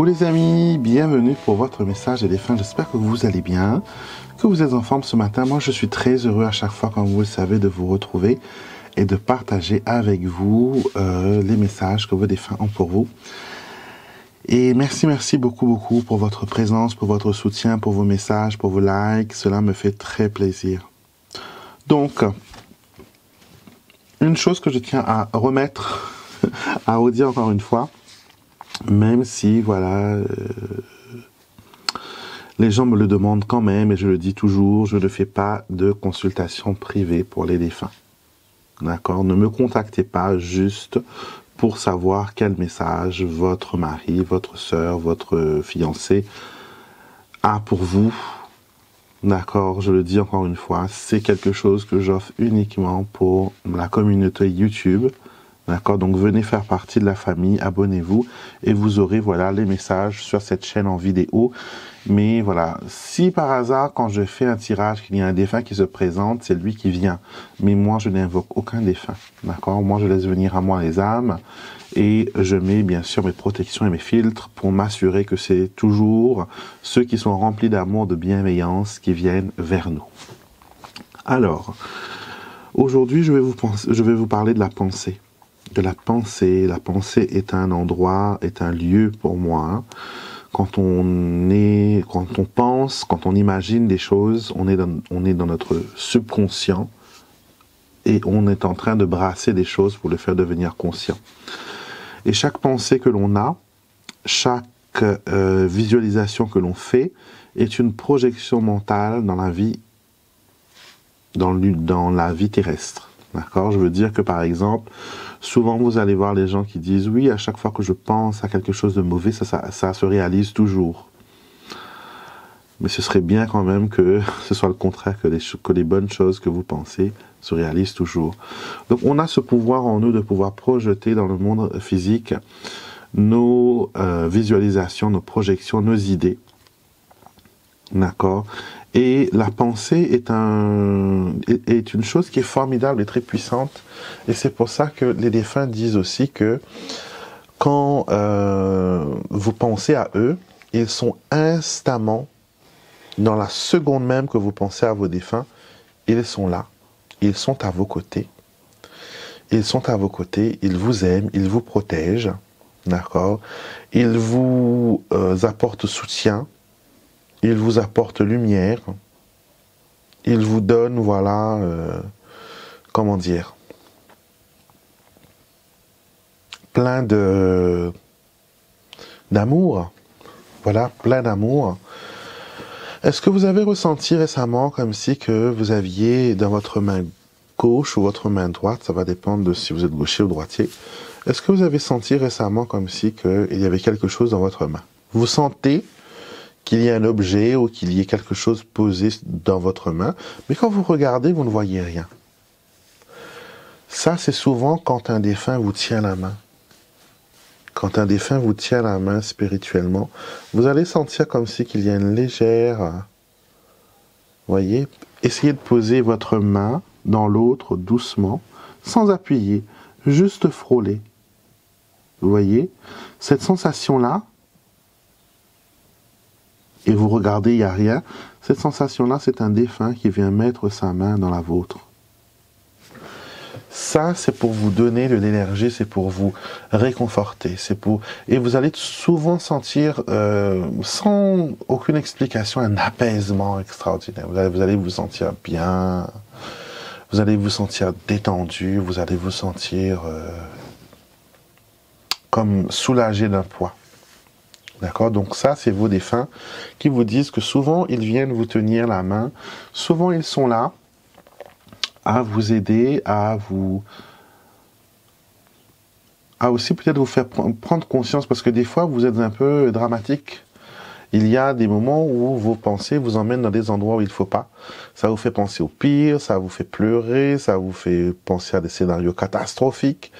Coucou les amis, bienvenue pour votre message des défunts. J'espère que vous allez bien, que vous êtes en forme ce matin. Moi je suis très heureux à chaque fois, comme vous le savez, de vous retrouver et de partager avec vous les messages que vos défunts ont pour vous. Et merci beaucoup pour votre présence, pour votre soutien, pour vos messages, pour vos likes. Cela me fait très plaisir. Donc, une chose que je tiens à remettre, à redire encore une fois, même si, voilà, les gens me le demandent quand même, et je le dis toujours, je ne fais pas de consultation privée pour les défunts. D'accord? Ne me contactez pas juste pour savoir quel message votre mari, votre sœur, votre fiancé a pour vous. D'accord? Je le dis encore une fois, c'est quelque chose que j'offre uniquement pour la communauté YouTube. D'accord, donc venez faire partie de la famille, abonnez-vous et vous aurez voilà les messages sur cette chaîne en vidéo. Mais voilà, si par hasard quand je fais un tirage qu'il y a un défunt qui se présente, c'est lui qui vient. Mais moi je n'invoque aucun défunt. D'accord, moi je laisse venir à moi les âmes et je mets bien sûr mes protections et mes filtres pour m'assurer que c'est toujours ceux qui sont remplis d'amour, de bienveillance qui viennent vers nous. Alors, aujourd'hui je vais vous parler de la pensée. De la pensée. La pensée est un endroit, est un lieu pour moi. Quand on pense, quand on imagine des choses, on est dans notre subconscient et on est en train de brasser des choses pour le faire devenir conscient. Et chaque pensée que l'on a, chaque visualisation que l'on fait est une projection mentale dans la vie, dans la vie terrestre. D'accord? Je veux dire que par exemple, souvent vous allez voir les gens qui disent « Oui, à chaque fois que je pense à quelque chose de mauvais, ça se réalise toujours. » Mais ce serait bien quand même que ce soit le contraire, que les bonnes choses que vous pensez se réalisent toujours. Donc on a ce pouvoir en nous de pouvoir projeter dans le monde physique nos visualisations, nos projections, nos idées. D'accord? Et la pensée est une chose qui est formidable et très puissante. Et c'est pour ça que les défunts disent aussi que quand vous pensez à eux, ils sont instamment, dans la seconde même que vous pensez à vos défunts, ils sont là. Ils sont à vos côtés. Ils sont à vos côtés, ils vous aiment, ils vous protègent. D'accord? Ils vous apportent soutien. Il vous apporte lumière, il vous donne, voilà, comment dire, plein d'amour, voilà, plein d'amour. Est-ce que vous avez ressenti récemment comme si que vous aviez dans votre main gauche ou votre main droite, ça va dépendre de si vous êtes gaucher ou droitier, est-ce que vous avez senti récemment comme si qu'il y avait quelque chose dans votre main? Vous sentez qu'il y ait un objet ou qu'il y ait quelque chose posé dans votre main, mais quand vous regardez, vous ne voyez rien. Ça, c'est souvent quand un défunt vous tient la main. Quand un défunt vous tient la main spirituellement, vous allez sentir comme si qu'il y a une légère... Voyez, essayez de poser votre main dans l'autre doucement, sans appuyer, juste frôler. Vous voyez, cette sensation-là, et vous regardez, il n'y a rien, cette sensation-là, c'est un défunt qui vient mettre sa main dans la vôtre. Ça, c'est pour vous donner de l'énergie, c'est pour vous réconforter, et vous allez souvent sentir, sans aucune explication, un apaisement extraordinaire. Vous allez vous sentir bien, vous allez vous sentir détendu, vous allez vous sentir comme soulagé d'un poids. D'accord? Donc ça, c'est vos défunts qui vous disent que souvent, ils viennent vous tenir la main. Souvent, ils sont là à vous aider, à aussi peut-être vous faire prendre conscience, parce que des fois, vous êtes un peu dramatique. Il y a des moments où vos pensées vous emmènent dans des endroits où il ne faut pas. Ça vous fait penser au pire, ça vous fait pleurer, ça vous fait penser à des scénarios catastrophiques.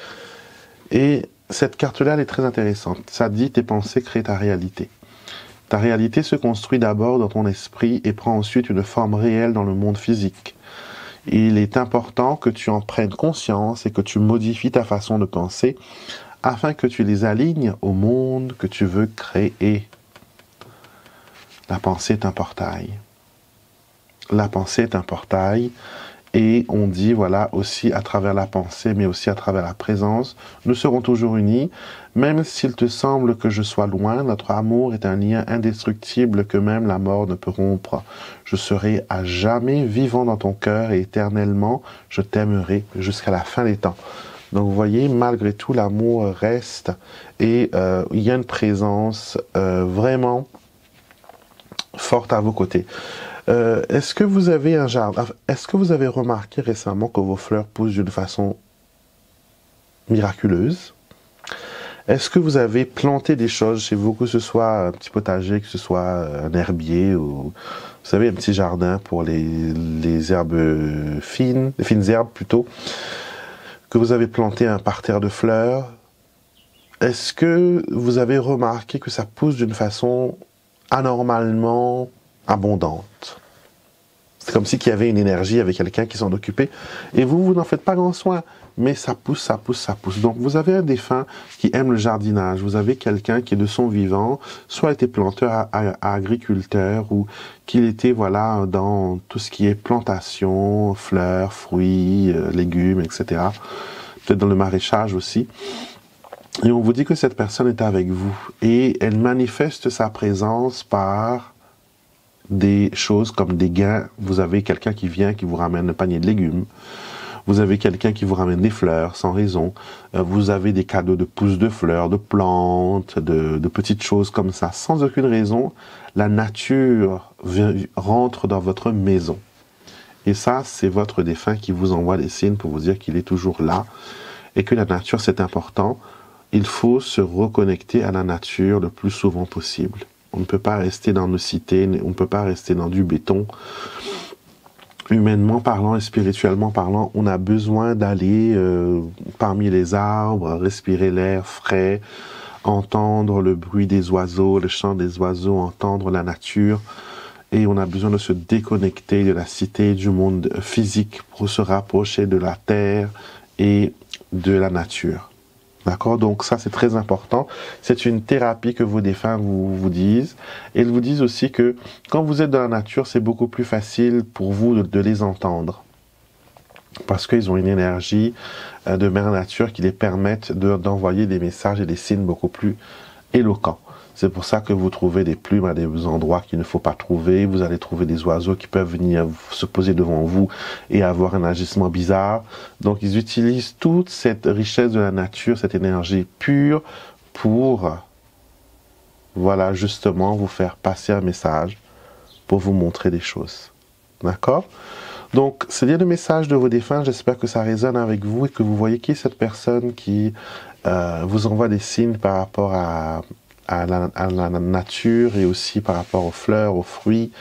Et cette carte-là, elle est très intéressante. Ça dit, tes pensées créent ta réalité. Ta réalité se construit d'abord dans ton esprit et prend ensuite une forme réelle dans le monde physique. Il est important que tu en prennes conscience et que tu modifies ta façon de penser afin que tu les alignes au monde que tu veux créer. La pensée est un portail. La pensée est un portail. Et on dit, voilà, aussi à travers la pensée, mais aussi à travers la présence, nous serons toujours unis. Même s'il te semble que je sois loin, notre amour est un lien indestructible que même la mort ne peut rompre. Je serai à jamais vivant dans ton cœur et éternellement, je t'aimerai jusqu'à la fin des temps. Donc vous voyez, malgré tout, l'amour reste et il y a une présence vraiment forte à vos côtés. Est-ce que vous avez un jardin? Est-ce que vous avez remarqué récemment que vos fleurs poussent d'une façon miraculeuse? Est-ce que vous avez planté des choses chez vous, que ce soit un petit potager, que ce soit un herbier, ou vous savez, un petit jardin pour les herbes fines, les fines herbes plutôt, que vous avez planté un parterre de fleurs? Est-ce que vous avez remarqué que ça pousse d'une façon anormalement abondante? C'est comme si qu'il y avait une énergie avec quelqu'un qui s'en occupait. Et vous n'en faites pas grand soin. Mais ça pousse, ça pousse, ça pousse. Donc vous avez un défunt qui aime le jardinage. Vous avez quelqu'un qui est de son vivant, soit était planteur à agriculteur, ou qu'il était voilà dans tout ce qui est plantation, fleurs, fruits, légumes, etc. Peut-être dans le maraîchage aussi. Et on vous dit que cette personne est avec vous. Et elle manifeste sa présence par des choses comme des gains. Vous avez quelqu'un qui vient, qui vous ramène un panier de légumes. Vous avez quelqu'un qui vous ramène des fleurs sans raison. Vous avez des cadeaux de pousses de fleurs, de plantes, de petites choses comme ça, sans aucune raison. La nature rentre dans votre maison. Et ça, c'est votre défunt qui vous envoie des signes pour vous dire qu'il est toujours là et que la nature, c'est important. Il faut se reconnecter à la nature le plus souvent possible. On ne peut pas rester dans nos cités, on ne peut pas rester dans du béton. Humainement parlant et spirituellement parlant, on a besoin d'aller parmi les arbres, respirer l'air frais, entendre le bruit des oiseaux, le chant des oiseaux, entendre la nature. Et on a besoin de se déconnecter de la cité, du monde physique pour se rapprocher de la terre et de la nature. D'accord? Donc ça, c'est très important. C'est une thérapie que vos défunts vous disent. Et ils vous disent aussi que quand vous êtes dans la nature, c'est beaucoup plus facile pour vous de les entendre. Parce qu'ils ont une énergie de mère nature qui les permettent d'envoyer des messages et des signes beaucoup plus éloquents. C'est pour ça que vous trouvez des plumes à des endroits qu'il ne faut pas trouver. Vous allez trouver des oiseaux qui peuvent venir se poser devant vous et avoir un agissement bizarre. Donc ils utilisent toute cette richesse de la nature, cette énergie pure pour, voilà, justement vous faire passer un message, pour vous montrer des choses. D'accord? Donc, c'est bien le message de vos défunts. J'espère que ça résonne avec vous et que vous voyez qui est cette personne qui vous envoie des signes par rapport à la nature et aussi par rapport aux fleurs, aux fruits,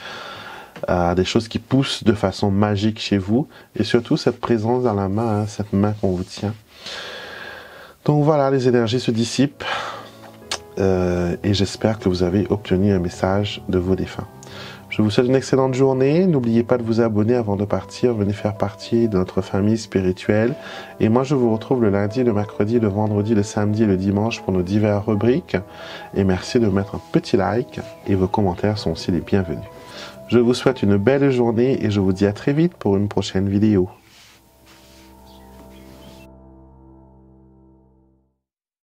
à des choses qui poussent de façon magique chez vous. Et surtout, cette présence dans la main, hein, cette main qu'on vous tient. Donc voilà, les énergies se dissipent. Et j'espère que vous avez obtenu un message de vos défunts. Je vous souhaite une excellente journée. N'oubliez pas de vous abonner avant de partir. Venez faire partie de notre famille spirituelle. Et moi, je vous retrouve le lundi, le mercredi, le vendredi, le samedi et le dimanche pour nos diverses rubriques. Et merci de mettre un petit like. Et vos commentaires sont aussi les bienvenus. Je vous souhaite une belle journée et je vous dis à très vite pour une prochaine vidéo.